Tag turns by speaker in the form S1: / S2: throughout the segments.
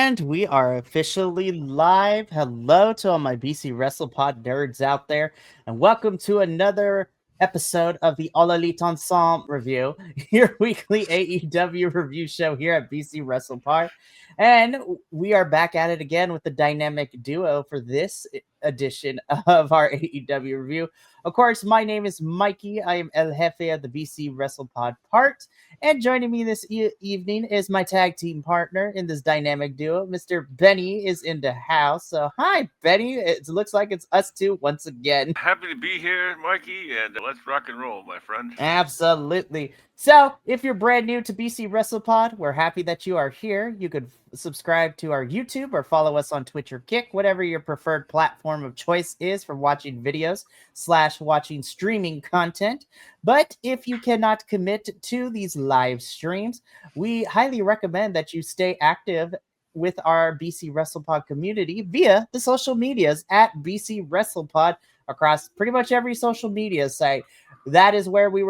S1: And we are officially live. Hello to all my BC Wrestle Pod nerds out there, and welcome to another episode of the All Elite Ensemble review, your weekly AEW review show here at BC Wrestle Pod. And we are back at it again with the dynamic duo for this edition of our AEW review. Of course, my name is Mikey. I am El Jefe of the BC Wrestle Pod part. And joining me this evening is my tag team partner in this dynamic duo, Mr. Benny is in the house. So, hi, Benny. It looks like it's us two once again.
S2: Happy to be here, Mikey, and let's rock and roll, my friend.
S1: Absolutely. So, if you're brand new to BC WrestlePod, we're happy that you are here. You could subscribe to our YouTube or follow us on Twitch or Kick, whatever your preferred platform of choice is for watching videos / watching streaming content. But if you cannot commit to these live streams, we highly recommend that you stay active with our BC WrestlePod community via the social medias at BC WrestlePod across pretty much every social media site. That is where we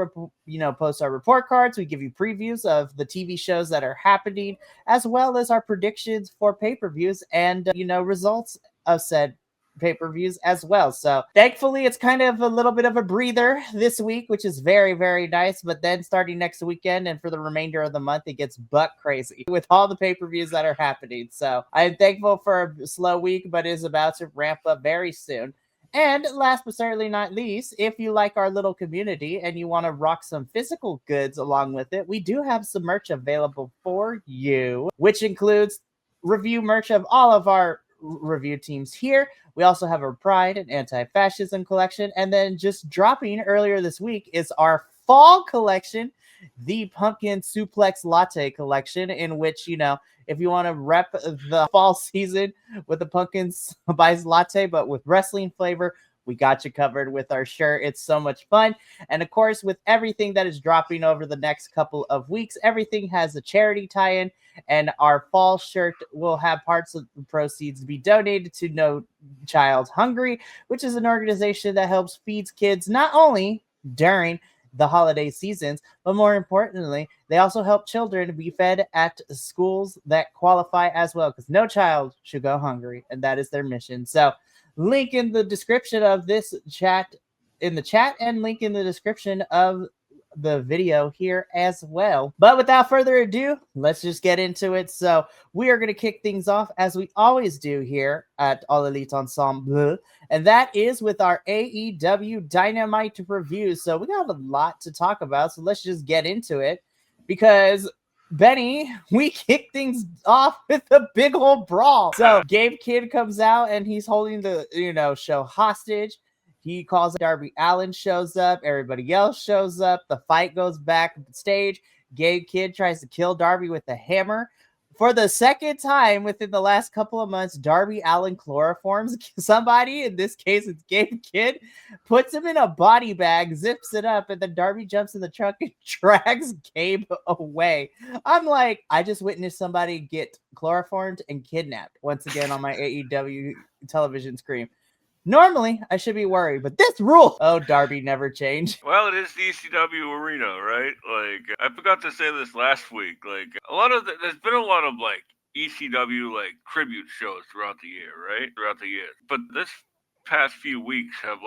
S1: post our report cards. We give you previews of the TV shows that are happening, as well as our predictions for pay-per-views and results of said pay-per-views as well. So thankfully, it's kind of a little bit of a breather this week, which is very, very nice. But then starting next weekend and for the remainder of the month, it gets buck crazy with all the pay-per-views that are happening. So I'm thankful for a slow week, but it is about to ramp up very soon. And last but certainly not least, if you like our little community and you want to rock some physical goods along with it, we do have some merch available for you, which includes review merch of all of our review teams here. We also have a Pride and Anti-Fascism collection. And then just dropping earlier this week is our fall collection, the Pumpkin Suplex Latte collection, in which, if you want to rep the fall season with the pumpkin spice latte, but with wrestling flavor, we got you covered with our shirt. It's so much fun. And of course, with everything that is dropping over the next couple of weeks, everything has a charity tie-in, and our fall shirt will have parts of the proceeds be donated to No Child Hungry, which is an organization that helps feeds kids not only during the holiday seasons, but more importantly, they also help children be fed at schools that qualify as well, because no child should go hungry, and that is their mission. So link in the description of this chat, and link in the description of the video here as well. But without further ado, let's just get into it. So we are going to kick things off as we always do here at All Elite Ensemble, and that is with our AEW Dynamite review. So we got a lot to talk about, so let's just get into it, because Benny, we kick things off with a big old brawl. So Gabe Kidd comes out and he's holding the show hostage. He calls Darby Allin, shows up. Everybody else shows up. The fight goes backstage. Gabe Kidd tries to kill Darby with a hammer. For the second time within the last couple of months, Darby Allin chloroforms somebody. In this case, it's Gabe Kidd. Puts him in a body bag, zips it up, and then Darby jumps in the truck and drags Gabe away. I'm like, I just witnessed somebody get chloroformed and kidnapped once again on my AEW television screen. Normally, I should be worried, but this rule, oh, Darby never changed.
S2: Well, it is the ECW arena, right? Like, I forgot to say this last week. Like, there's been a lot of, ECW, tribute shows throughout the year, right? Throughout the year. But this past few weeks have,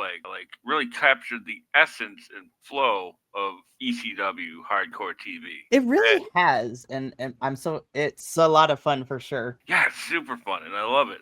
S2: really captured the essence and flow of ECW hardcore TV.
S1: It really has, and it's a lot of fun for sure.
S2: Yeah, it's super fun, and I love it.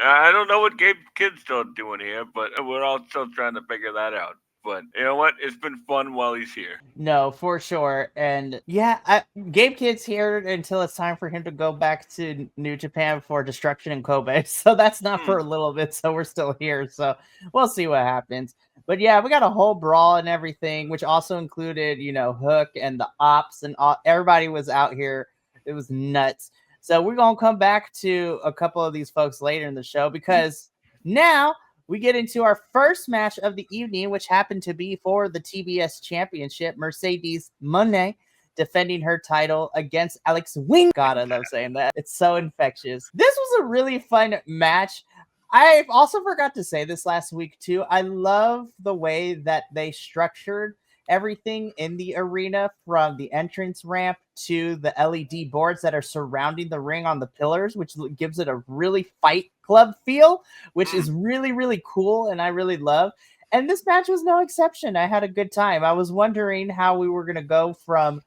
S2: I don't know what Gabe Kidd's still doing here, but we're all still trying to figure that out. But you know what? It's been fun while he's here.
S1: No, for sure. And yeah, Gabe Kidd's here until it's time for him to go back to New Japan for Destruction in Kobe. So that's not for a little bit. So we're still here. So we'll see what happens. But yeah, we got a whole brawl and everything, which also included, Hook and the Ops, and everybody was out here. It was nuts. So we're going to come back to a couple of these folks later in the show, because now we get into our first match of the evening, which happened to be for the TBS Championship. Mercedes Moné defending her title against Alex Wing. God, I love saying that. It's so infectious. This was a really fun match. I also forgot to say this last week too. I love the way that they structured everything in the arena from the entrance ramp to the LED boards that are surrounding the ring on the pillars, which gives it a really Fight Club feel, which is really, really cool and I really love. And this match was no exception. I had a good time. I was wondering how we were going to go from,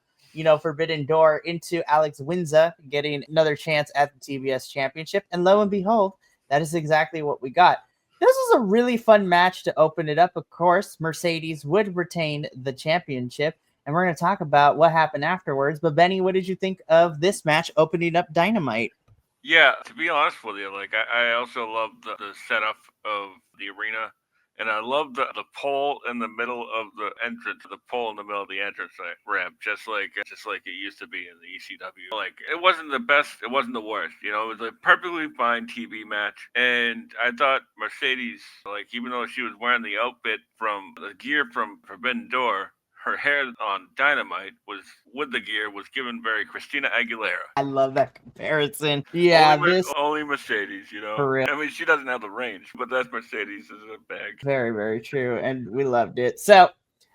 S1: Forbidden Door into Alex Windsor getting another chance at the TBS Championship. And lo and behold, that is exactly what we got. This was a really fun match to open it up. Of course, Mercedes would retain the championship, and we're going to talk about what happened afterwards. But Benny, what did you think of this match opening up Dynamite?
S2: Yeah, to be honest with you, like I also love the setup of the arena, and I love the pole in the middle of the entrance, the pole in the middle of the entrance ramp, just like it used to be in the ECW. Like it wasn't the best, it wasn't the worst. You know, it was a perfectly fine TV match, and I thought Mercedes, like even though she was wearing the outfit from the gear from Forbidden Door, her hair on Dynamite was with the gear was given very Christina Aguilera.
S1: I love that comparison. Yeah,
S2: Only Mercedes, you know.
S1: For real.
S2: I mean, she doesn't have the range, but that's Mercedes' bag.
S1: Very, very true, and we loved it. So,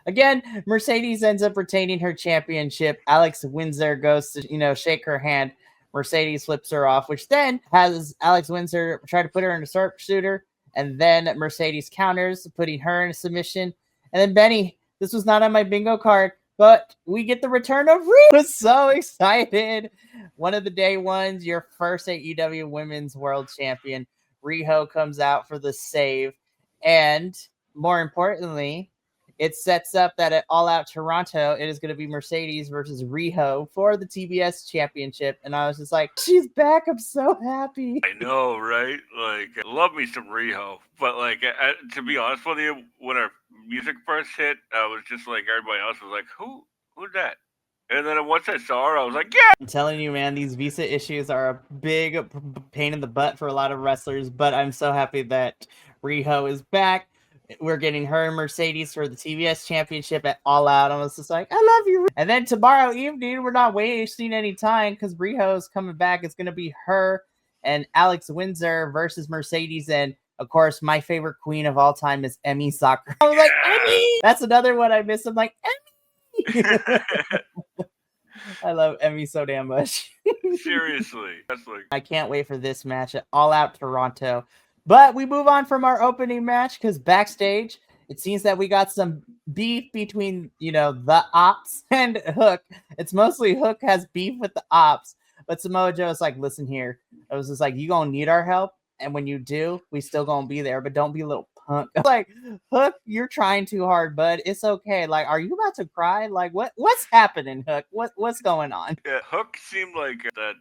S1: again, Mercedes ends up retaining her championship. Alex Windsor goes to, shake her hand. Mercedes flips her off, which then has Alex Windsor try to put her in a sharpshooter, and then Mercedes counters, putting her in a submission. And then Benny, this was not on my bingo card, but we get the return of Riho. I was so excited. One of the day ones, your first AEW Women's World Champion. Riho comes out for the save. And more importantly, it sets up that at All Out Toronto, it is going to be Mercedes versus Riho for the TBS Championship. And I was just like, she's back. I'm so happy.
S2: I know, right? Like, I love me some Riho. But, like, to be honest with you, when her music first hit, I was just like everybody else was like, who's that? And then once I saw her, I was like, yeah!
S1: I'm telling you, man, these visa issues are a big pain in the butt for a lot of wrestlers, but I'm so happy that Riho is back. We're getting her and Mercedes for the TBS Championship at All Out. I was just like, I love you. And then tomorrow evening, we're not wasting any time because Riho is coming back. It's going to be her and Alex Windsor versus Mercedes. And, of course, my favorite queen of all time is Emmy Soccer. I was like, Emmy! That's another one I miss. I'm like, Emmy! I love Emmy so damn much.
S2: Seriously. That's like...
S1: I can't wait for this match at All Out Toronto. But we move on from our opening match because backstage, it seems that we got some beef between, the Ops and Hook. It's mostly Hook has beef with the Ops. But Samoa Joe's like, listen here. I was just like, you going to need our help. And when you do, we still going to be there. But don't be a little punk. Like, Hook, you're trying too hard, bud. It's okay. Like, are you about to cry? Like, what's happening, Hook? What's going on?
S2: Yeah, Hook seemed like that,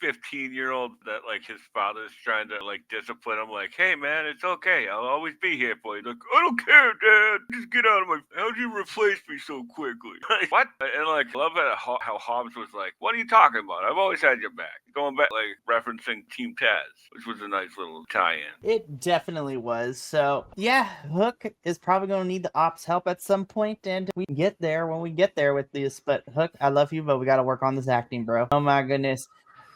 S2: 15-year-old that his father's trying to discipline him, like, hey man, it's okay, I'll always be here for you. Like, I don't care, Dad, just get out of my... How'd you replace me so quickly? Like, what? And I love how Hobbs was like, what are you talking about? I've always had your back. Going back, referencing Team Taz, which was a nice little tie-in.
S1: It definitely was. So yeah, Hook is probably going to need the Ops help at some point, and we get there when we get there with this. But Hook, I love you, but we got to work on this acting, bro. Oh my goodness.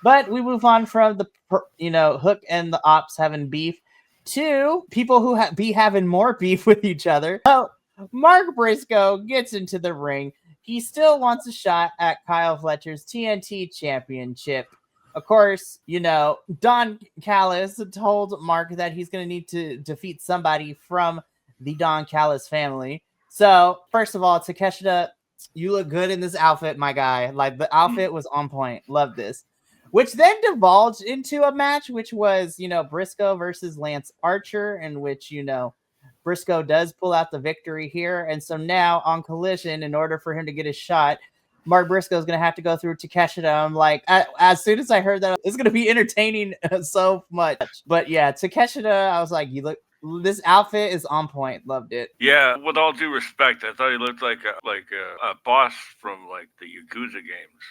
S1: But we move on from the, Hook and the Ops having beef to people who be having more beef with each other. So Mark Briscoe gets into the ring. He still wants a shot at Kyle Fletcher's TNT Championship. Of course, Don Callis told Mark that he's going to need to defeat somebody from the Don Callis family. So, first of all, Takeshita, you look good in this outfit, my guy. Like, the outfit was on point. Love this. Which then divulged into a match, which was, Briscoe versus Lance Archer, in which, Briscoe does pull out the victory here. And so now on Collision, in order for him to get his shot, Mark Briscoe is going to have to go through Takeshita. I'm like, as soon as I heard that, it's going to be entertaining so much. But yeah, Takeshita, I was like, this outfit is on point. Loved it.
S2: Yeah, with all due respect, I thought he looked like a boss from the Yakuza games.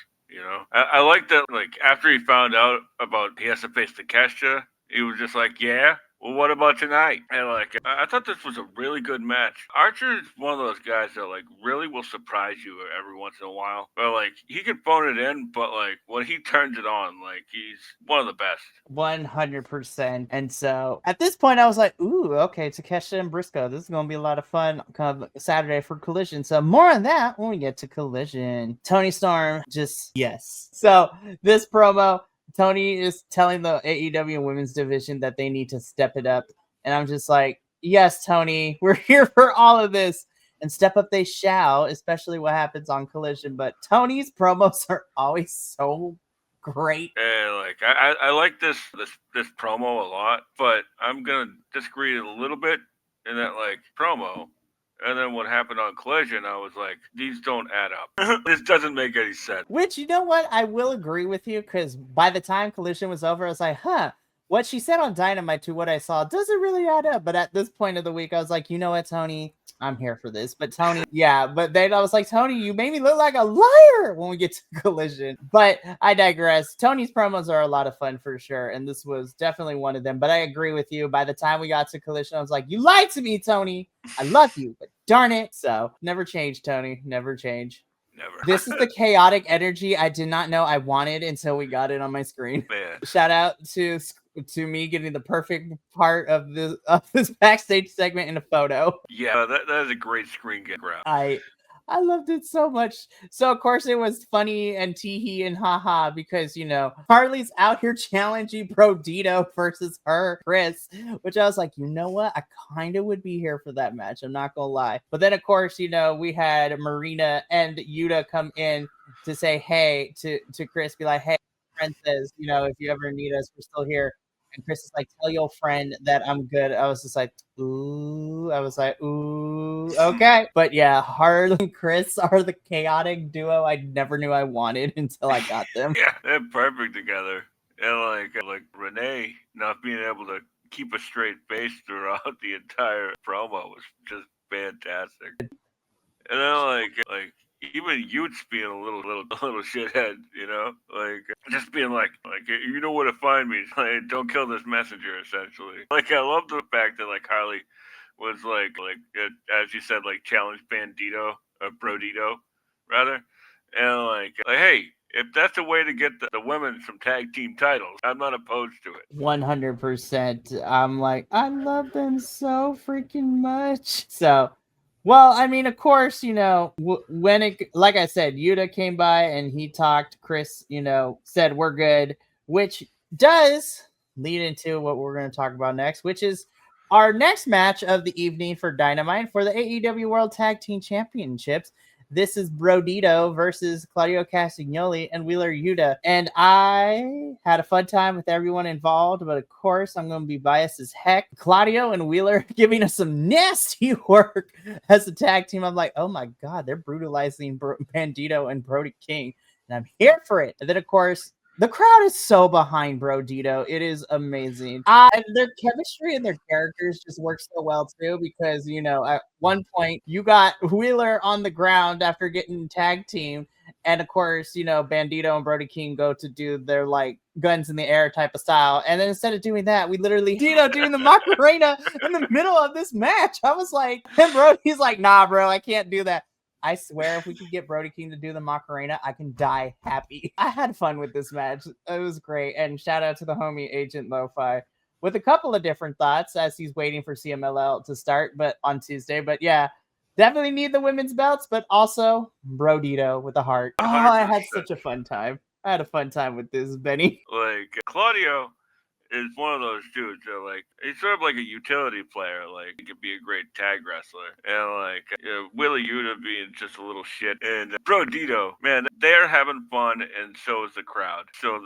S2: I like that. After he found out about he has to face Takeshita, he was just like, yeah, well, what about tonight? And like, I thought this was a really good match. Archer is one of those guys that like really will surprise you every once in a while. But like, he can phone it in, but like when he turns it on, like he's one of the best.
S1: 100%. And so at this point, I was like, ooh, okay, Takeshita and Briscoe. This is going to be a lot of fun come Saturday for Collision. So more on that when we get to Collision. Tony Storm, just yes. So this promo, Tony is telling the AEW women's division that they need to step it up. And I'm just like, yes, Tony, we're here for all of this. And step up they shall, especially what happens on Collision. But Tony's promos are always so great.
S2: And like I like this promo a lot, but I'm gonna disagree a little bit in that like promo. And then what happened on Collision, I was like, these don't add up. This doesn't make any sense.
S1: Which, you know what? I will agree with you, because by the time Collision was over, I was like, what she said on Dynamite to what I saw doesn't really add up. But at this point of the week, I was like, you know what, Tony? I'm here for this. But Tony, yeah, but then I was like, Tony, you made me look like a liar when we get to Collision. But I digress. Tony's promos are a lot of fun for sure. And this was definitely one of them. But I agree with you. By the time we got to Collision, I was like, you lied to me, Tony. I love you, but darn it. So never change, Tony. Never change.
S2: Never.
S1: This is the chaotic energy I did not know I wanted until we got it on my screen.
S2: Man.
S1: Shout out to me getting the perfect part of this backstage segment in a photo.
S2: Yeah, that is a great screen grab.
S1: I loved it so much. So of course it was funny and teehee and haha because Harley's out here challenging Brodito versus Chris, which I was like, you know what? I kind of would be here for that match. I'm not gonna lie. But then of course, we had Marina and Yuta come in to say hey to Chris, be like, hey, friend says, if you ever need us, we're still here. And Chris is like, tell your friend that I'm good. I was just like, ooh. I was like, ooh, okay. But yeah, Harley and Chris are the chaotic duo I never knew I wanted until I got them.
S2: Yeah, they're perfect together. And like Renee not being able to keep a straight face throughout the entire promo was just fantastic. And then like even Utes being a little shithead, just being like you know where to find me. Like, don't kill this messenger, essentially. Like I love the fact that like Harley was as you said, like challenged Brodito rather, and like hey, if that's a way to get the women some tag team titles, I'm not opposed to it.
S1: 100%. I'm like, I love them so freaking much. So. Well, I mean, of course, when like I said, Yuta came by and he talked. Chris, said we're good, which does lead into what we're going to talk about next, which is our next match of the evening for Dynamite for the AEW World Tag Team Championships. This is Brodito versus Claudio Castagnoli and Wheeler Yuta. And I had a fun time with everyone involved, but of course, I'm going to be biased as heck. Claudio and Wheeler giving us some nasty work as a tag team. I'm like, oh my God, they're brutalizing Bandito and Brody King. And I'm here for it. And then, of course, the crowd is so behind Brodito. It is amazing. And their chemistry and their characters just work so well, too, because, at one point, you got Wheeler on the ground after getting tag team. And, of course, Bandito and Brody King go to do their, guns in the air type of style. And then instead of doing that, we literally, doing the Macarena in the middle of this match. I was like, and Brody's like, nah, bro, I can't do that. I swear, if we could get Brody King to do the Macarena, I can die happy. I had fun with this match. It was great. And shout out to the homie Agent Lo-Fi with a couple of different thoughts as he's waiting for CMLL to start on Tuesday. But yeah, definitely need the women's belts, but also Brodito with a heart.
S2: 100%.
S1: Oh, I had such a fun time. I had a fun time with this, Benny.
S2: Like Claudio is one of those dudes that he's sort of like a utility player. Like he could be a great tag wrestler, and Willie Yuta being just a little shit, and Brodito, man, they're having fun, and so is the crowd. So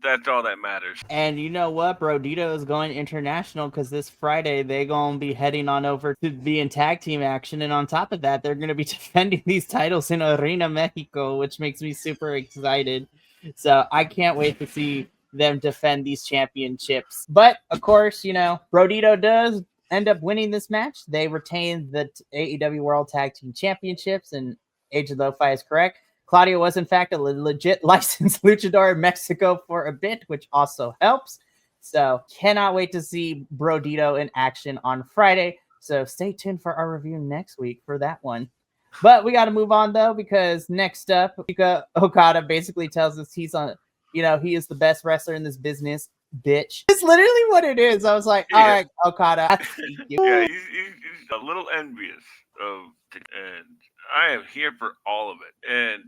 S2: that's all that matters.
S1: And you know what? Brodito is going international because this Friday they're going to be heading on over to be in tag team action, and on top of that, they're going to be defending these titles in Arena Mexico, which makes me super excited. So I can't wait to see them defend these championships. But of course, Brodito does end up winning this match. They retain the AEW World Tag Team Championships, and Agent Lo-Fi is correct. Claudio was in fact a legit licensed luchador in Mexico for a bit, which also helps. So cannot wait to see Brodito in action on Friday. So stay tuned for our review next week for that one. But we got to move on though, because next up, Yuka Okada basically tells us he's on, he is the best wrestler in this business, bitch. It's literally what it is. I was like, all right, Okada, I see you.
S2: Yeah, he's a little envious of, and I am here for all of it. And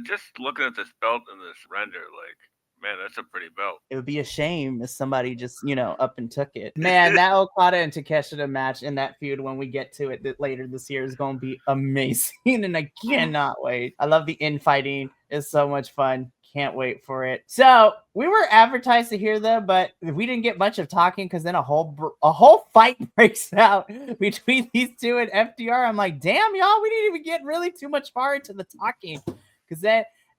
S2: just looking at this belt and this render, like, man, that's a pretty belt.
S1: It would be a shame if somebody just, up and took it. Man, that Okada and Takeshita match in that feud when we get to it later this year is going to be amazing. And I cannot wait. I love the infighting. It's so much fun. Can't wait for it. So we were advertised to hear them, but we didn't get much of talking because then a whole fight breaks out between these two and FDR. I'm like, damn, y'all, we didn't even get really too much far into the talking because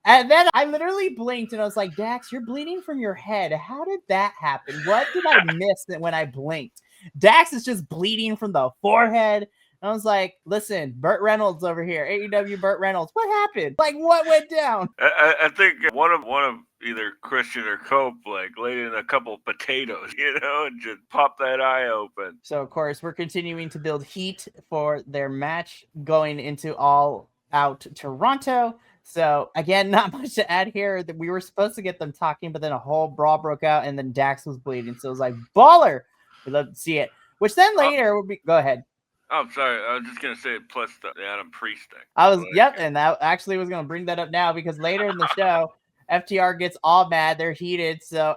S1: and then I literally blinked and I was like, Dax, you're bleeding from your head. How did that happen? What did I miss when I blinked? Dax is just bleeding from the forehead. And I was like, listen, Burt Reynolds over here, AEW Burt Reynolds. What happened? Like, what went down?
S2: I think one of either Christian or Cope like laid in a couple potatoes, and just popped that eye open.
S1: So, of course, we're continuing to build heat for their match going into All Out Toronto. So, again, not much to add here. We were supposed to get them talking, but then a whole brawl broke out, and then Dax was bleeding. So it was like, baller. We'd love to see it. Which then later would be... Go ahead.
S2: Oh, I'm sorry. I was just going to say plus the Adam Priest thing.
S1: And that actually was going to bring that up now because later in the show, FTR gets all mad. They're heated. So,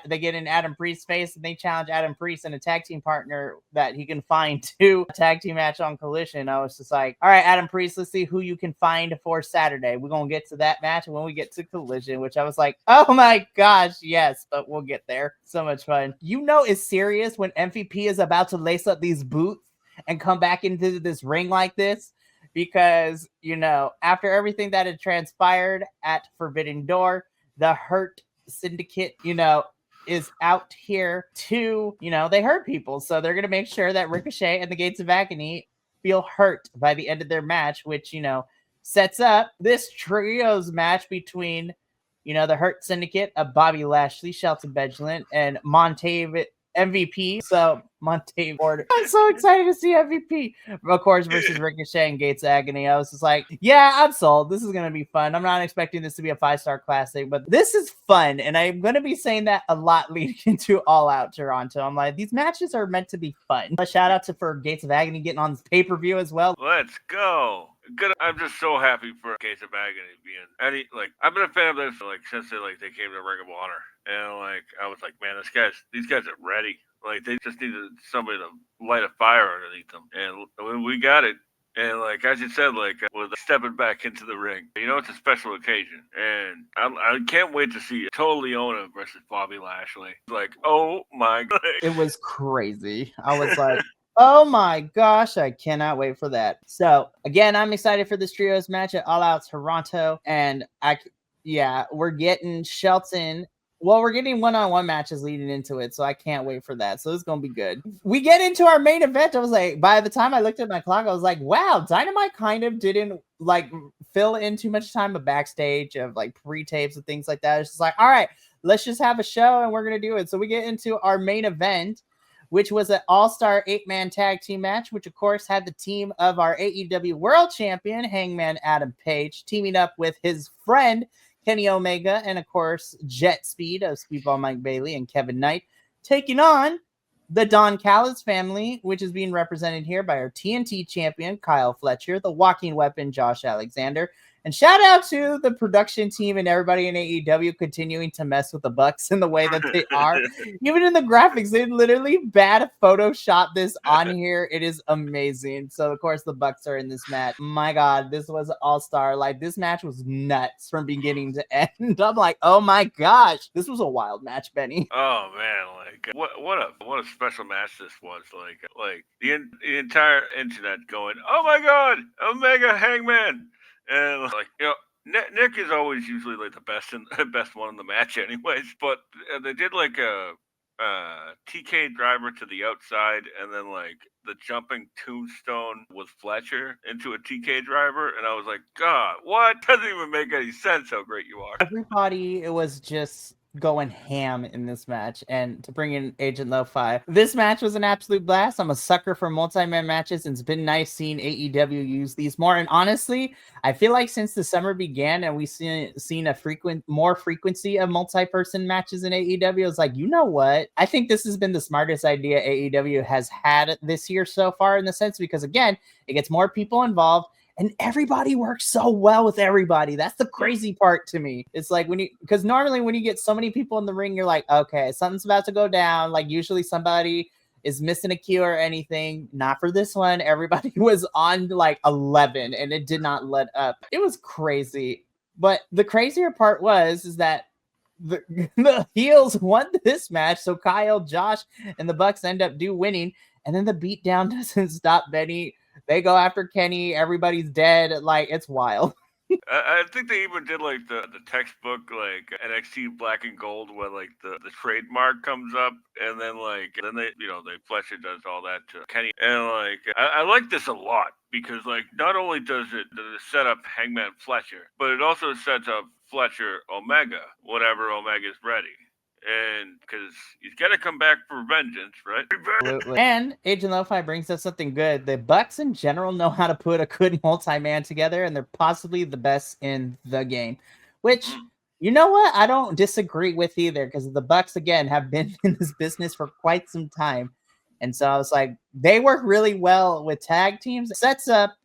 S1: they get in Adam Priest's face and they challenge Adam Priest and a tag team partner that he can find to a tag team match on Collision. I was just like, all right, Adam Priest, let's see who you can find for Saturday. We're going to get to that match when we get to Collision, which I was like, oh my gosh, yes, but we'll get there. So much fun. It's serious when MVP is about to lace up these boots and come back into this ring like this. Because, after everything that had transpired at Forbidden Door, the Hurt Syndicate, is out here to, they hurt people. So they're going to make sure that Ricochet and the Gates of Agony feel hurt by the end of their match, which, sets up this trios match between, the Hurt Syndicate of Bobby Lashley, Shelton Benjamin, and Montave MVP. So Montave Order. I'm so excited to see MVP. Of course, versus Ricochet and Gates of Agony. I was just like, yeah, I'm sold. This is going to be fun. I'm not expecting this to be a 5-star classic, but this is fun. And I'm going to be saying that a lot leading into All Out Toronto. I'm like, these matches are meant to be fun. A shout out for Gates of Agony getting on this pay-per-view as well.
S2: Let's go. Good. I'm just so happy for Gates of Agony being I've been a fan of this since they came to Ring of Honor, and I was like, man, these guys are ready. Like they just needed somebody to light a fire underneath them, and we got it. And as you said, with stepping back into the ring, it's a special occasion, and I can't wait to see Total Leona versus Bobby Lashley. Oh my god,
S1: it was crazy. I was like, oh my gosh, I cannot wait for that. So again, I'm excited for this trios match at All Out Toronto, and we're getting Shelton. Well, we're getting one-on-one matches leading into it, so I can't wait for that. So it's going to be good. We get into our main event. I was like, by the time I looked at my clock, I was like, wow, Dynamite kind of didn't fill in too much time of backstage of pre-tapes and things like that. It's just like, all right, let's just have a show and we're going to do it. So we get into our main event, which was an all-star 8-man tag team match, which of course had the team of our AEW World Champion, Hangman Adam Page, teaming up with his friend, Kenny Omega, and of course, Jet Speed of Speedball Mike Bailey and Kevin Knight, taking on the Don Callis family, which is being represented here by our TNT champion, Kyle Fletcher, the Walking Weapon, Josh Alexander. And shout out to the production team and everybody in AEW continuing to mess with the Bucks in the way that they are. Even in the graphics, they literally bad Photoshop this on here. It is amazing. So, of course, the Bucks are in this match. My God, this was an all-star. This match was nuts from beginning to end. I'm like, oh my gosh, this was a wild match, Benny.
S2: Oh man, what a special match this was. The entire internet going, oh my God, Omega Hangman. And Nick is always usually the best one in the match, anyways. But they did a TK driver to the outside, and then the jumping tombstone with Fletcher into a TK driver, and I was like, God, what? Doesn't even make any sense how great you are.
S1: Everybody, it was just going ham in this match, and to bring in Agent Lo-Fi. This match was an absolute blast. I'm a sucker for multi-man matches, and it's been nice seeing AEW use these more. And honestly, I feel like since the summer began and we've seen a more frequency of multi-person matches in AEW, it's like, you know what? I think this has been the smartest idea AEW has had this year so far, in the sense because, again, it gets more people involved. And everybody works so well with everybody. That's the crazy part to me. It's like because normally when you get so many people in the ring, you're like, okay, something's about to go down. Like usually somebody is missing a cue or anything. Not for this one. Everybody was on like 11 and it did not let up. It was crazy. But the crazier part is that the heels won this match. So Kyle, Josh, and the Bucks end up winning. And then the beatdown doesn't stop Benny. They go after Kenny. Everybody's dead. Like, it's wild.
S2: I think they even did like the textbook like NXT Black and Gold where like the trademark comes up and then they Fletcher does all that to Kenny, and like I like this a lot because like not only does it set up Hangman Fletcher, but it also sets up Fletcher Omega whenever Omega's ready. And because he's got to come back for vengeance, right?
S1: Absolutely. And Agent Lo-Fi brings us something good. The Bucks in general know how to put a good multi-man together, and they're possibly the best in the game. Which, you know what? I don't disagree with either, because the Bucks, again, have been in this business for quite some time. And so I was like, they work really well with tag teams. It sets up,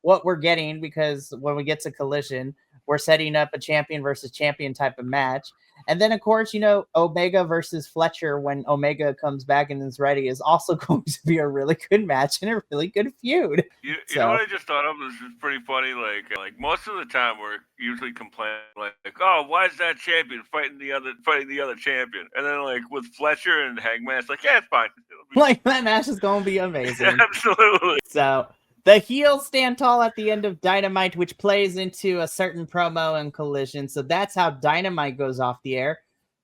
S1: what we're getting, because when we get to Collision, we're setting up a champion versus champion type of match. And then, of course, Omega versus Fletcher when Omega comes back and is ready is also going to be a really good match and a really good feud.
S2: You know what I just thought of? This is pretty funny. Like most of the time, we're usually complaining like, oh, why is that champion fighting the other champion? And then like with Fletcher and Hangman, it's like, yeah, it's fine.
S1: Like that match is going to be amazing.
S2: Absolutely.
S1: So the heels stand tall at the end of Dynamite, which plays into a certain promo and Collision. So that's how Dynamite goes off the air.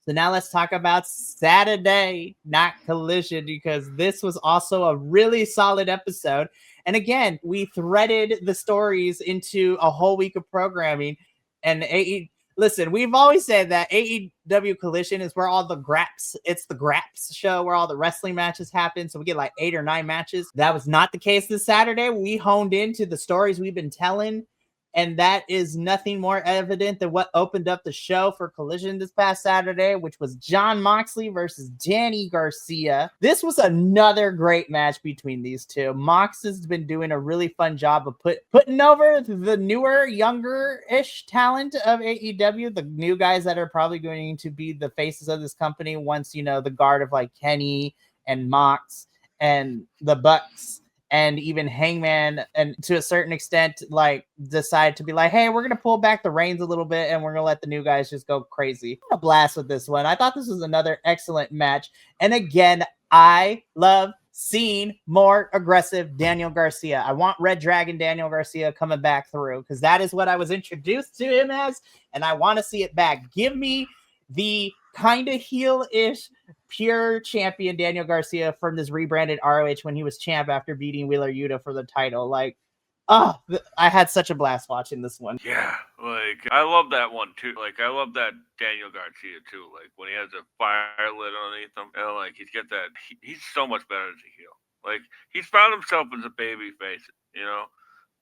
S1: So now let's talk about Saturday, not Collision, because this was also a really solid episode. And again, we threaded the stories into a whole week of programming. And listen, we've always said that AEW Collision is where all the it's the Graps show where all the wrestling matches happen. So we get like 8 or 9 matches. That was not the case this Saturday. We honed into the stories we've been telling. And that is nothing more evident than what opened up the show for Collision this past Saturday, which was Jon Moxley versus Danny Garcia. This was another great match between these two. Mox has been doing a really fun job of putting over the newer, younger-ish talent of AEW, the new guys that are probably going to be the faces of this company once, the guard of like Kenny and Mox and the Bucks and even Hangman, and to a certain extent, like decide to be like, hey, we're going to pull back the reins a little bit and we're going to let the new guys just go crazy. A blast with this one. I thought this was another excellent match. And again, I love seeing more aggressive Daniel Garcia. I want Red Dragon Daniel Garcia coming back through because that is what I was introduced to him as. And I want to see it back. Give me the kind of heel-ish pure champion Daniel Garcia from this rebranded ROH when he was champ after beating Wheeler Yuta for the title. Like, I had such a blast watching this one.
S2: Yeah, like I love that one too. Like I love that Daniel Garcia too. Like when he has a fire lit underneath him, and like he's got that. He's so much better as a heel. Like he's found himself as a baby face,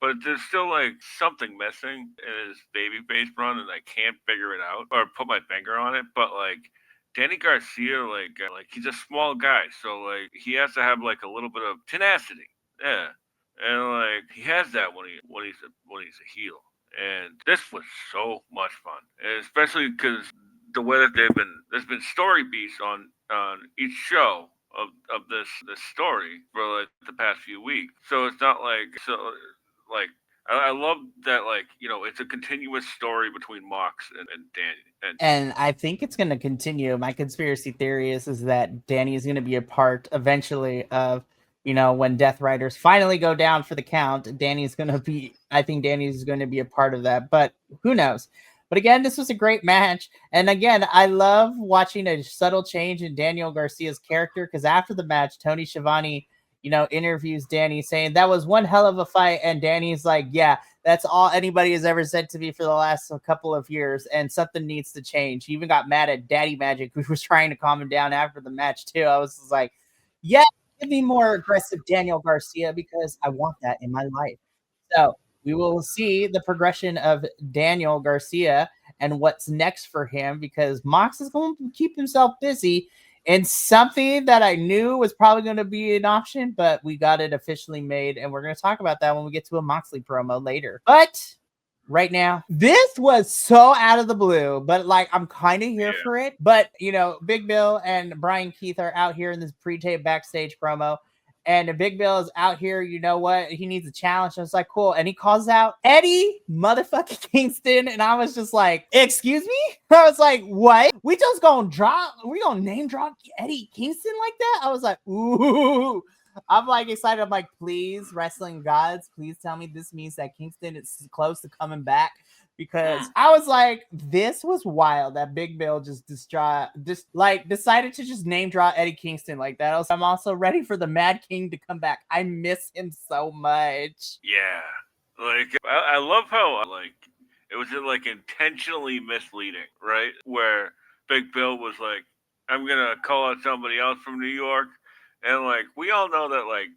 S2: but there's still like something missing in his babyface run, and I can't figure it out or put my finger on it. But like Danny Garcia, like he's a small guy, so like he has to have like a little bit of tenacity, yeah, and like he has that when he's a heel. And this was so much fun, and especially because the way that there's been story beats on each show of this story for like the past few weeks, so it's not like like I love that, like, it's a continuous story between Mox and Danny.
S1: And I think it's going to continue. My conspiracy theory is that Danny is going to be a part eventually of, when Death Riders finally go down for the count. I think Danny's going to be a part of that, but who knows? But again, this was a great match. And again, I love watching a subtle change in Daniel Garcia's character because after the match, Tony Schiavone, interviews Danny saying that was one hell of a fight. And Danny's like, yeah, that's all anybody has ever said to me for the last couple of years. And something needs to change. He even got mad at Daddy Magic, who was trying to calm him down after the match too. I was just like, yeah, give me more aggressive Daniel Garcia because I want that in my life. So we will see the progression of Daniel Garcia and what's next for him because Mox is going to keep himself busy. And something that I knew was probably going to be an option, but we got it officially made. And we're going to talk about that when we get to a Moxley promo later. But right now, this was so out of the blue, but like I'm kind of here for it. But Big Bill and Brian Keith are out here in this pre-tape backstage promo. And Big Bill is out here, you know what? He needs a challenge. I was like, cool. And he calls out Eddie motherfucking Kingston. And I was just like, excuse me? I was like, what? We just gonna name drop Eddie Kingston like that? I was like, ooh. I'm like excited. I'm like, please, wrestling gods, please tell me this means that Kingston is close to coming back. Because I was like, this was wild that Big Bill just decided to just name drop Eddie Kingston like that. I'm also ready for the Mad King to come back. I miss him so much.
S2: Yeah. Like, I love how, like, it was, like, intentionally misleading, right? Where Big Bill was like, I'm going to call out somebody else from New York. And, like, we all know that, like,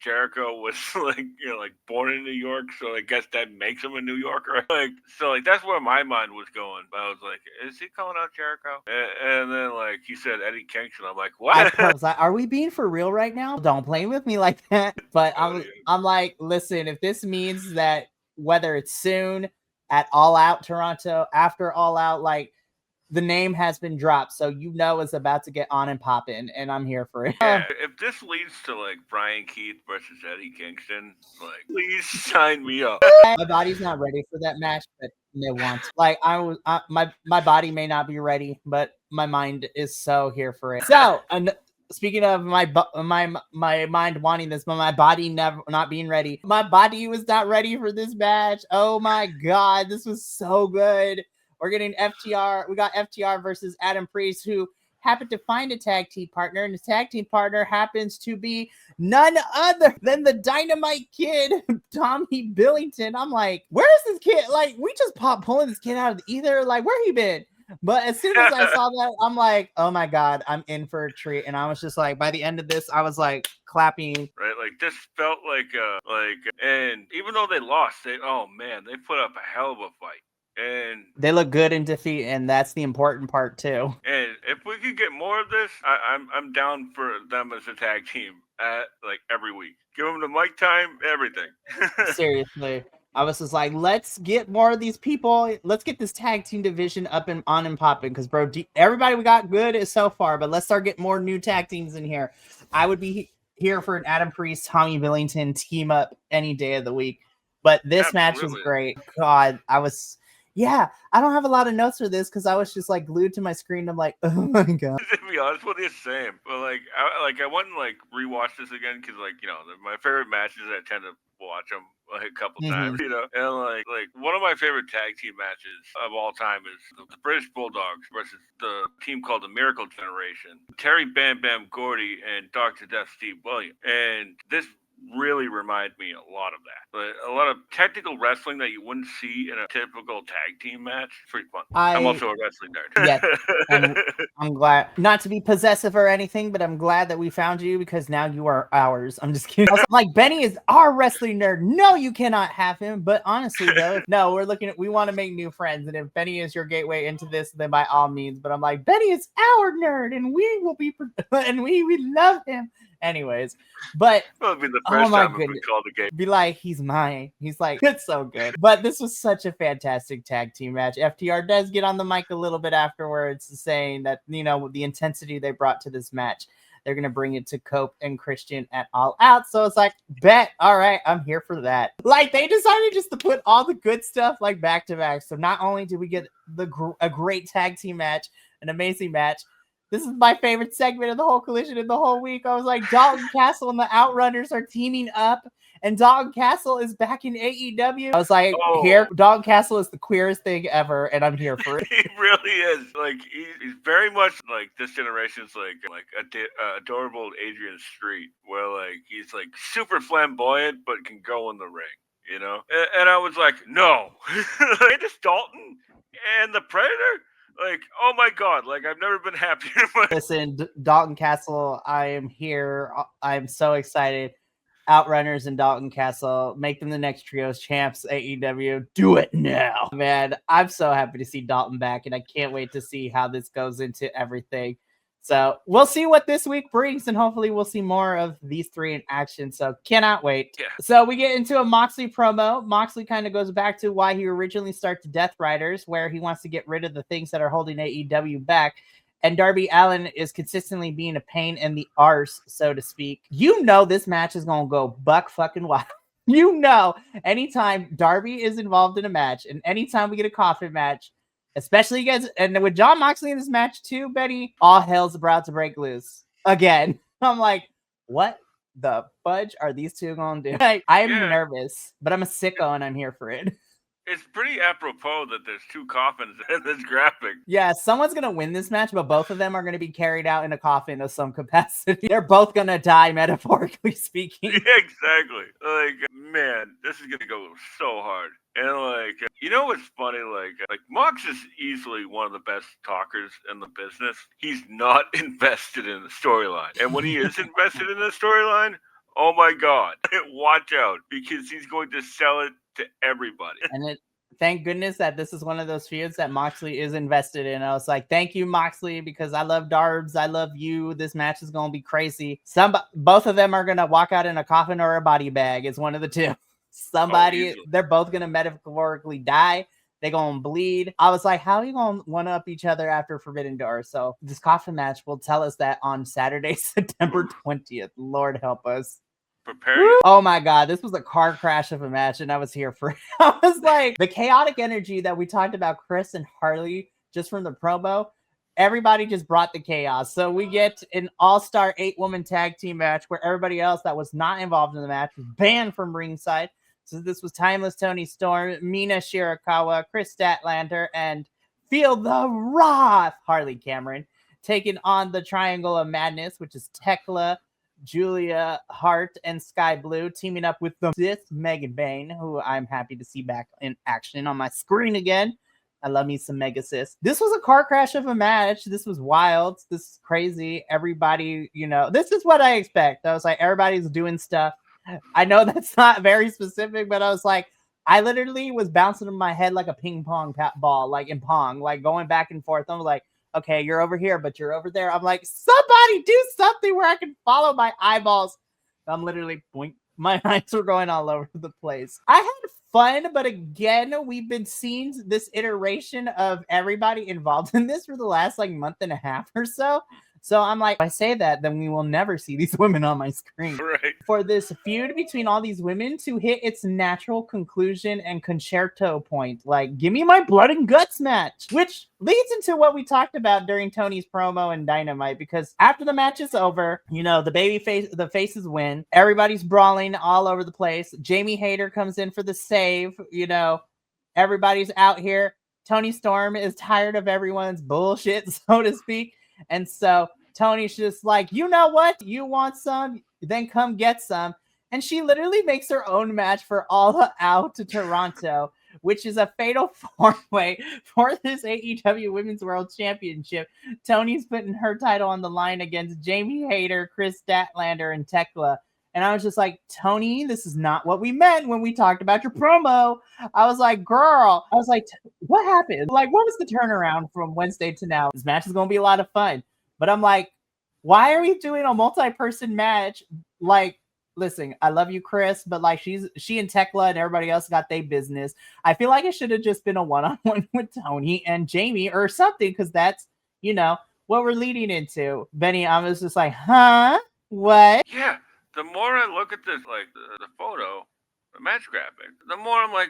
S2: Jericho was like born in New York, so I guess that makes him a New Yorker. So that's where my mind was going. But I was like, is he calling out Jericho? And then like he said Eddie Kingston. I'm like, what?
S1: I was like, are we being for real right now? Don't play with me like that. But I'm like, listen, if this means that whether it's soon at All Out Toronto, after All Out, like the name has been dropped, so it's about to get on and popping, and I'm here for it.
S2: Yeah, if this leads to like Brian Keith versus Eddie Kingston, like please sign me up.
S1: My body's not ready for that match, but they want to. Like my body may not be ready, but my mind is so here for it. So speaking of my mind wanting this, but my body not being ready, my body was not ready for this match. Oh my god, this was so good. We're getting FTR. We got FTR versus Adam Priest, who happened to find a tag team partner, and the tag team partner happens to be none other than the Dynamite Kid, Tommy Billington. I'm like, where is this kid? Like, we just pulling this kid out of the ether. Like, where he been? But as soon as I saw that, I'm like, oh my god, I'm in for a treat. And I was just like, by the end of this, I was like clapping.
S2: Right, like this felt like, and even though they lost, they put up a hell of a fight. And
S1: they look good in defeat, and that's the important part too.
S2: And if we could get more of this, I'm down for them as a tag team like every week. Give them the mic time, everything.
S1: Seriously, I was just like, let's get more of these people. Let's get this tag team division up and on and popping. Because bro, everybody we got good so far, but let's start getting more new tag teams in here. I would be here for an Adam Priest, Tommy Billington team up any day of the week. But this match was great. God, yeah, I don't have a lot of notes for this because I was just like glued to my screen. I'm like, oh my god.
S2: To be honest with you, same. But I went and like rewatched this again because my favorite matches I tend to watch them like a couple times, and like one of my favorite tag team matches of all time is the British Bulldogs versus the team called the Miracle Generation. Terry Bam Bam Gordy and Dr. Death Steve Williams, and this really remind me a lot of that. But a lot of technical wrestling that you wouldn't see in a typical tag team match. It's pretty fun. I'm also a wrestling nerd.
S1: Yeah, and I'm glad, not to be possessive or anything, but I'm glad that we found you because now you are ours. I'm just kidding. I'm like, Benny is our wrestling nerd. No, you cannot have him. But honestly, though, no, we want to make new friends. And if Benny is your gateway into this, then by all means. But I'm like, Benny is our nerd, and we will be, and we love him. Anyways, but
S2: it'll be the first time we called the game.
S1: Be like, he's mine. He's like, it's so good. But this was such a fantastic tag team match. FTR does get on the mic a little bit afterwards, saying that the intensity they brought to this match, they're gonna bring it to Cope and Christian at All Out. So it's like, bet, all right, I'm here for that. Like they decided just to put all the good stuff like back to back. So not only did we get a great tag team match, an amazing match. This is my favorite segment of the whole collision in the whole week. I was like, Dalton Castle and the Outrunners are teaming up, And Dalton Castle is back in AEW. I was like, here, Dalton Castle is the queerest thing ever, and I'm here for it.
S2: He really is. Like he's very much like this generation's like adorable Adrian Street, where like he's like super flamboyant but can go in the ring. You know, and I was like, no, Candice Dalton and the Predator. Like, oh my god! Like, I've never been happier.
S1: Listen, Dalton Castle, I am here. I'm so excited. Outrunners and Dalton Castle, make them the next trios champs. AEW, do it now, man. I'm so happy to see Dalton back, and I can't wait to see how this goes into everything. So we'll see what this week brings, and hopefully we'll see more of these three in action. So cannot wait.
S2: Yeah.
S1: So we get into a Moxley promo. Moxley kind of goes back to why he originally started Death Riders, where he wants to get rid of the things that are holding AEW back. And Darby Allin is consistently being a pain in the arse, so to speak. You know this match is going to go buck fucking wild. You know, anytime Darby is involved in a match, and anytime we get a coffin match, especially against, and with Jon Moxley in this match too, Betty, all hell's about to break loose again. I'm like, what the fudge are these two going to do? Like, I am nervous, but I'm a sicko and I'm here for it.
S2: It's pretty apropos that there's two coffins in this graphic.
S1: Yeah, someone's going to win this match, but both of them are going to be carried out in a coffin of some capacity. They're both going to die, metaphorically speaking.
S2: Yeah, exactly. Like, man, this is going to go so hard. And, like, you know what's funny? Like Mox is easily one of the best talkers in the business. He's not invested in the storyline. And when he is invested in the storyline, oh my God, watch out, because he's going to sell it to everybody.
S1: And thank goodness that this is one of those feuds that Moxley is invested in. I was like, thank you, Moxley, because I love Darbs. I love you. This match is going to be crazy. Both of them are going to walk out in a coffin or a body bag. It's one of the two. They're both going to metaphorically die. They're going to bleed. I was like, how are you going to one-up each other after Forbidden Door? So this coffin match will tell us that on Saturday, September 20th. Lord help us.
S2: Prepare.
S1: Oh my God, this was a car crash of a match, and I was here for it. I was like, the chaotic energy that we talked about, Chris and Harley, just from the promo, everybody just brought the chaos. So we get an all-star 8-woman tag team match where everybody else that was not involved in the match was banned from ringside. So this was Timeless Toni Storm, Mina Shirakawa, Chris Statlander, and Feel the Wrath, Harley Cameron, taking on the Triangle of Madness, which is Tekla, Julia Hart, and Sky Blue, teaming up with the Sith Megan Bayne, who I'm happy to see back in action on my screen again. I love me some Mega Sis. This was a car crash of a match. This was wild. This is crazy. Everybody, this is what I expect. I was like, everybody's doing stuff. I know that's not very specific, but I was like, I literally was bouncing in my head like a ping pong ball, like in Pong, like going back and forth. I was like, okay, you're over here, but you're over there. I'm like, somebody do something where I can follow my eyeballs. I'm literally, boink, my eyes were going all over the place. I had fun, but again, we've been seeing this iteration of everybody involved in this for the last month and a half or so. So I'm like, if I say that, then we will never see these women on my screen.
S2: Right.
S1: For this feud between all these women to hit its natural conclusion and concerto point, like, give me my blood and guts match, which leads into what we talked about during Tony's promo and Dynamite, because after the match is over, the faces win. Everybody's brawling all over the place. Jamie Hayter comes in for the save. Everybody's out here. Toni Storm is tired of everyone's bullshit, so to speak. And so Tony's just like, you know what? You want some? Then come get some. And she literally makes her own match for All Out to Toronto, which is a fatal four-way for this AEW Women's World Championship. Tony's putting her title on the line against Jamie Hayter, Chris Statlander, and Tekla. And I was just like, Tony, this is not what we meant when we talked about your promo. I was like, girl. I was like, what happened? Like, what was the turnaround from Wednesday to now? This match is going to be a lot of fun. But I'm like, why are we doing a multi-person match? Like, listen, I love you, Chris, but like she and Tekla and everybody else got their business. I feel like it should have just been a one-on-one with Tony and Jamie or something, because that's, what we're leading into. Benny, I was just like, huh? What?
S2: Yeah. The more I look at this, like the photo, the match graphic, the more I'm like,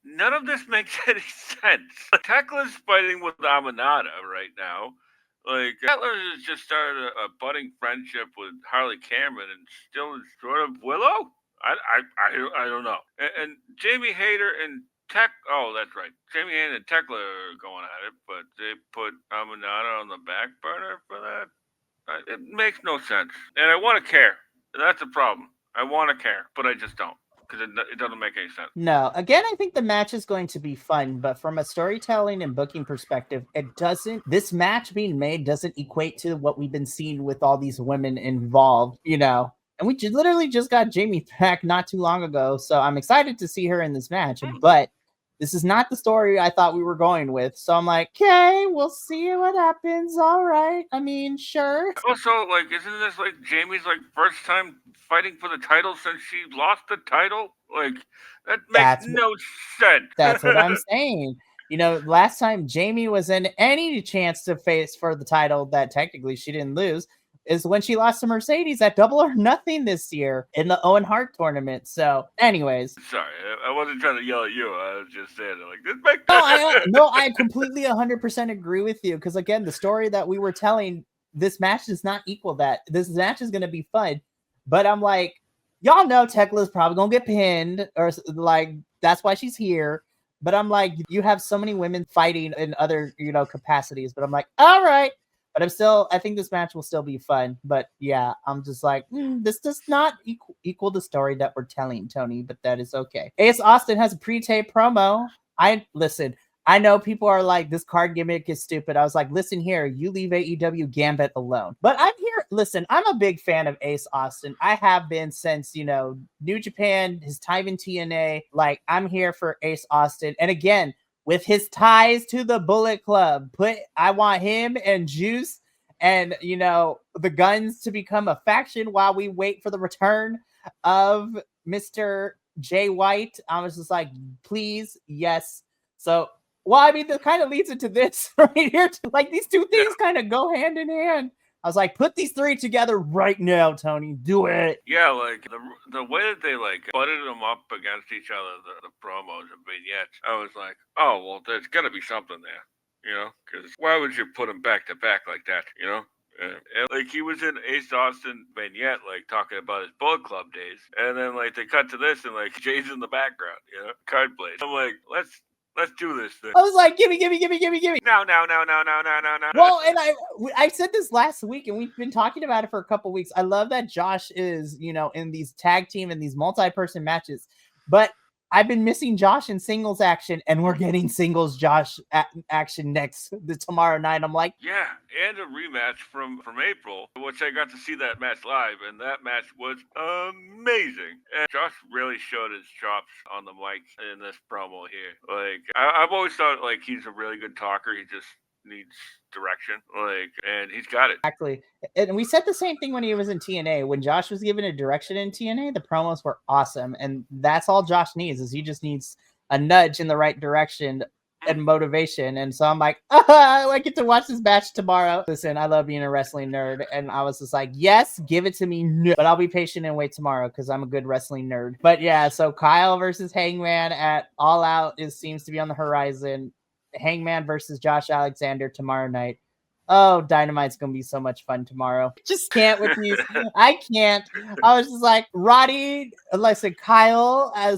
S2: none of this makes any sense. Tekla's fighting with Aminata right now. Like, Atlas has just started a budding friendship with Harley Cameron and still is sort of Willow. I don't know. And Jamie Hayter and Tech. Oh, that's right. Jamie Hayter and Tekla are going at it, but they put Aminata on the back burner for that. It makes no sense, and I want to care. That's a problem. I want to care, but I just don't because it doesn't make any sense.
S1: No, again, I think the match is going to be fun, but from a storytelling and booking perspective, it doesn't. This match being made doesn't equate to what we've been seeing with all these women involved, you know. And we literally just got Jamie back not too long ago, so I'm excited to see her in this match. But this is not the story I thought we were going with. So I'm like, okay, we'll see what happens. All right. I mean, sure.
S2: Also, like, isn't this like Jamie's like first time fighting for the title since she lost the title? Like, that makes no sense.
S1: That's what I'm saying. You know, last time Jamie was in any chance to face for the title that technically she didn't lose is when she lost to Mercedes at Double or Nothing this year in the Owen Hart tournament. So, anyways.
S2: Sorry, I wasn't trying to yell at you. I was just saying, like, this makes
S1: I completely 100% agree with you. Because, again, the story that we were telling, this match does not equal that. This match is going to be fun. But I'm like, y'all know Tekla's probably going to get pinned, or like, that's why she's here. But I'm like, you have so many women fighting in other, you know, capacities. But I'm like, all right. But I think this match will still be fun. But yeah, I'm just like, this does not equal the story that we're telling, Tony, but that is okay. Ace Austin has a pre-tape promo. I know people are like, this card gimmick is stupid. I was like, listen here, you leave AEW Gambit alone. But I'm here. Listen, I'm a big fan of Ace Austin. I have been since, you know, New Japan, his time in TNA. Like, I'm here for Ace Austin. And again, with his ties to the Bullet Club, I want him and Juice and, you know, the Guns to become a faction while we wait for the return of Mr. Jay White. I was just like, please, yes. So, well, I mean, that kind of leads into this right here. Like, these two things kind of go hand in hand. I was like, put these three together right now, Tony. Do it.
S2: Yeah, like the way that they like butted them up against each other, the promos and vignettes, I was like, oh well, there's got to be something there, you know? Because why would you put them back to back like that, you know? And like he was in Ace Austin vignette, like talking about his Bullet Club days, and then like they cut to this and like Jay's in the background, you know, card plays. I'm like, Let's do this thing.
S1: I was like, gimme.
S2: No.
S1: Well, and I said this last week, and we've been talking about it for a couple weeks. I love that Josh is, you know, in these tag team and these multi-person matches, but I've been missing Josh in singles action, and we're getting singles Josh action tomorrow night. I'm like,
S2: yeah, and a rematch from April, which I got to see that match live, and that match was amazing. And Josh really showed his chops on the mic in this promo here. Like I've always thought like he's a really good talker. He just needs direction, like, and he's got it.
S1: Exactly. And we said the same thing when he was in TNA. When Josh was given a direction in TNA, the promos were awesome, and that's all Josh needs. Is he just needs a nudge in the right direction and motivation. And so I'm like, I get to watch this match tomorrow. Listen, I love being a wrestling nerd, and I was just like, yes, give it to me. No. But I'll be patient and wait tomorrow because I'm a good wrestling nerd. But yeah, so Kyle versus Hangman at All Out seems to be on the horizon. Hangman versus Josh Alexander tomorrow night. Oh, Dynamite's gonna be so much fun tomorrow. Just can't with these. I can't. I was just like, Roddy, listen, Kyle, I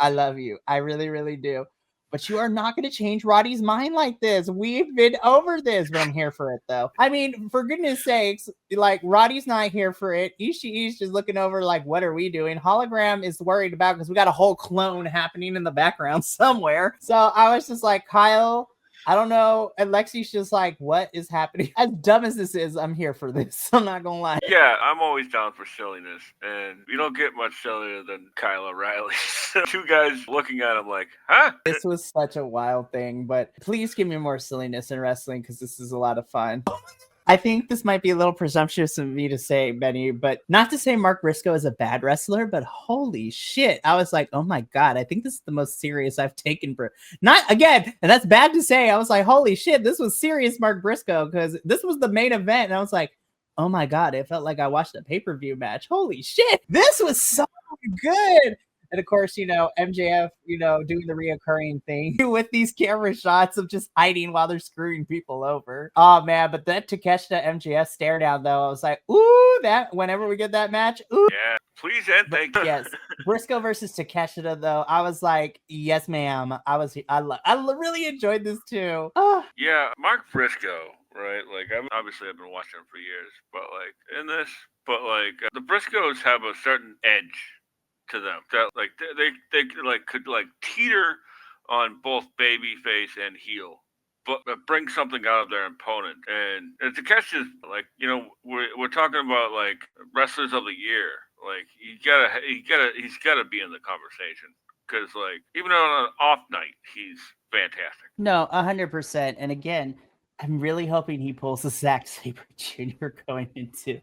S1: love you. I really, really do. But you are not going to change Roddy's mind like this. We've been over this, but I'm here for it, though. I mean, for goodness sakes, like, Roddy's not here for it. Ishii's just looking over like, what are we doing? Hologram is worried about because we got a whole clone happening in the background somewhere. So I was just like, Kyle, I don't know. And Lexi's just like, what is happening? As dumb as this is, I'm here for this. I'm not going to lie.
S2: Yeah, I'm always down for silliness. And you don't get much sillier than Kyle O'Reilly. Two guys looking at him like, huh?
S1: This was such a wild thing, but please give me more silliness in wrestling because this is a lot of fun. I think this might be a little presumptuous of me to say, Benny, but not to say Mark Briscoe is a bad wrestler, but holy shit. I was like, oh my God, I think this is the most serious I've taken for not again. And that's bad to say. I was like, holy shit, this was serious Mark Briscoe because this was the main event. And I was like, oh my God, it felt like I watched a pay-per-view match. Holy shit, this was so good. And of course, you know, MJF, you know, doing the reoccurring thing with these camera shots of just hiding while they're screwing people over. Oh man, but that Takeshita MJF stare down though, I was like, ooh, that whenever we get that match, ooh.
S2: Yeah, Please and thank you.
S1: Yes, Briscoe versus Takeshita though. I was like, yes, ma'am. I really enjoyed this too.
S2: Yeah, Mark Briscoe, right? Like, obviously I've been watching him for years, but like in this, the Briscoes have a certain edge to them that like they could like teeter on both baby face and heel, but bring something out of their opponent. And Takeshi's like, we're talking about like wrestlers of the year. Like he's gotta be in the conversation because like even on an off night he's fantastic.
S1: No, 100%. And again, I'm really hoping he pulls the Zack Sabre Jr. going into,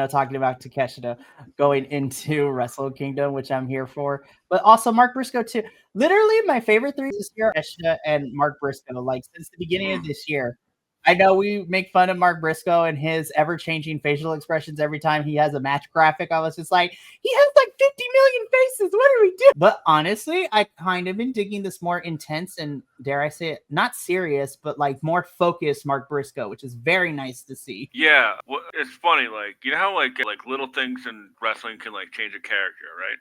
S1: talking about Takeshita going into Wrestle Kingdom, which I'm here for. But also Mark Briscoe too. Literally, my favorite three this year are Takeshita and Mark Briscoe. Like since the beginning of this year, I know we make fun of Mark Briscoe and his ever-changing facial expressions every time he has a match graphic. I was just like, he has like 50 million faces. What are we doing? But honestly, I kind of been digging this more intense and, dare I say it, not serious, but like more focused Mark Briscoe, which is very nice to see.
S2: Yeah, well, it's funny, like you know how like little things in wrestling can like change a character, right?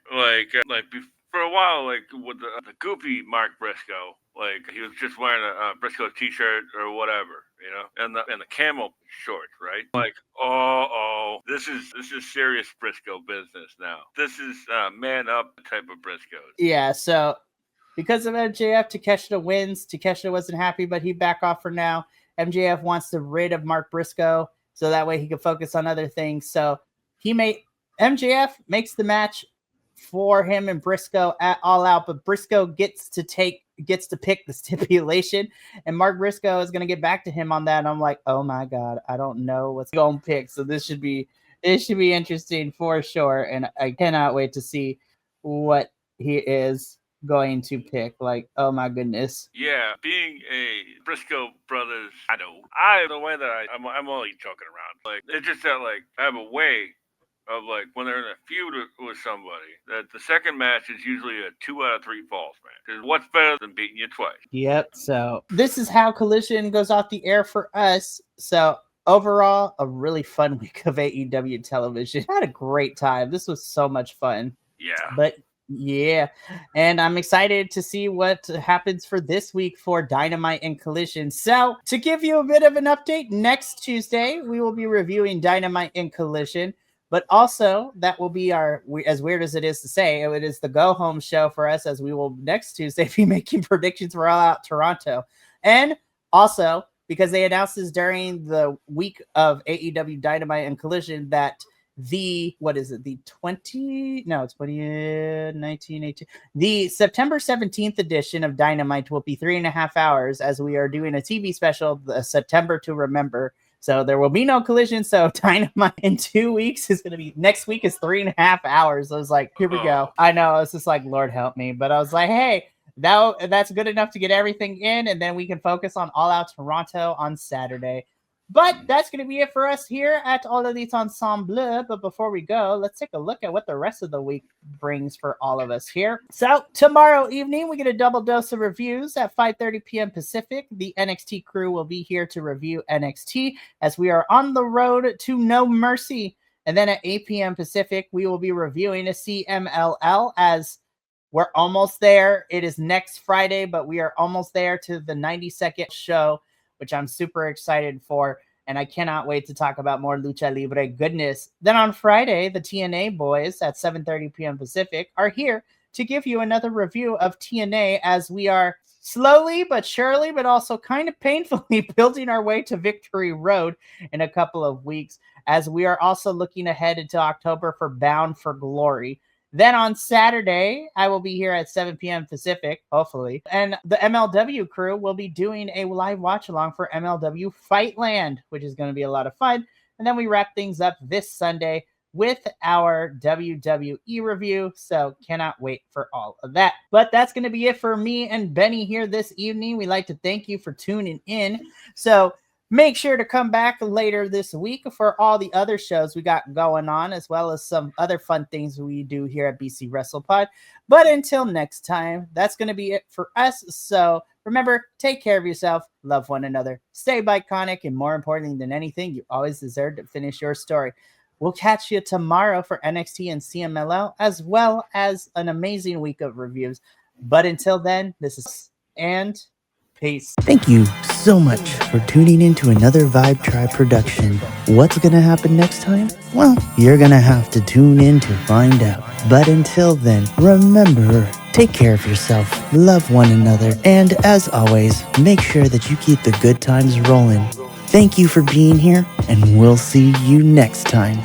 S2: For a while, like with the goofy Mark Briscoe, like he was just wearing a Briscoe T-shirt or whatever, and the camel shorts, right? Like, this is serious Briscoe business now. This is man up type of Briscoes.
S1: Yeah, so because of MJF, Takeshita wins. Takeshita wasn't happy, but he back off for now. MJF wants to rid of Mark Briscoe so that way he can focus on other things. So MJF makes the match for him and Briscoe at All Out, but Briscoe gets to pick the stipulation, and Mark Briscoe is going to get back to him on that. And I'm like, oh my god, I don't know what's going to pick. So this should be interesting for sure, and I cannot wait to see what he is going to pick. Like, oh my goodness.
S2: Yeah, being a Briscoe brothers, the way that I'm only joking around. Like it's just that like I have a way of like when they're in a feud with somebody that the second match is usually a 2 out of 3 falls match. Because what's better than beating you twice?
S1: Yep. So this is how Collision goes off the air for us. So overall, a really fun week of AEW television. I had a great time. This was so much fun.
S2: Yeah.
S1: But yeah, and I'm excited to see what happens for this week for Dynamite and Collision. So to give you a bit of an update, next Tuesday we will be reviewing Dynamite and Collision. But also, that will be as weird as it is to say, it is the go-home show for us, as we will next Tuesday be making predictions for All Out Toronto. And also, because they announced this during the week of AEW Dynamite and Collision, that the September 17th edition of Dynamite will be 3.5 hours, as we are doing a TV special, the September to Remember. So there will be no Collision. So Dynamite in 2 weeks is going to be, next week is 3.5 hours. I was like, here we go. I know, it's just like, Lord help me. But I was like, hey, that's good enough to get everything in. And then we can focus on All Out Toronto on Saturday. But that's going to be it for us here at All Elite Ensemble. But before we go, let's take a look at what the rest of the week brings for all of us here. So tomorrow evening, we get a double dose of reviews at 5:30 p.m. Pacific. The NXT crew will be here to review NXT as we are on the road to No Mercy. And then at 8 p.m. Pacific, we will be reviewing a CMLL as we're almost there. It is next Friday, but we are almost there to the 92nd show, which I'm super excited for, and I cannot wait to talk about more Lucha Libre goodness. Then on Friday, the TNA boys at 7:30 p.m. Pacific are here to give you another review of TNA as we are slowly but surely, but also kind of painfully building our way to Victory Road in a couple of weeks, as we are also looking ahead into October for Bound for Glory. Then on Saturday, I will be here at 7 p.m. Pacific, hopefully. And the MLW crew will be doing a live watch-along for MLW Fightland, which is going to be a lot of fun. And then we wrap things up this Sunday with our WWE review. So cannot wait for all of that. But that's going to be it for me and Benny here this evening. We'd like to thank you for tuning in. So make sure to come back later this week for all the other shows we got going on, as well as some other fun things we do here at BC WrestlePod. But until next time, that's going to be it for us. So remember, take care of yourself, love one another, stay Bi-Conic, and more importantly than anything, you always deserve to finish your story. We'll catch you tomorrow for NXT and CMLL, as well as an amazing week of reviews. But until then, this is and peace.
S3: Thank you so much for tuning in to another Vibe Tribe production. What's going to happen next time? Well, you're going to have to tune in to find out. But until then, remember, take care of yourself, love one another, and as always, make sure that you keep the good times rolling. Thank you for being here, and we'll see you next time.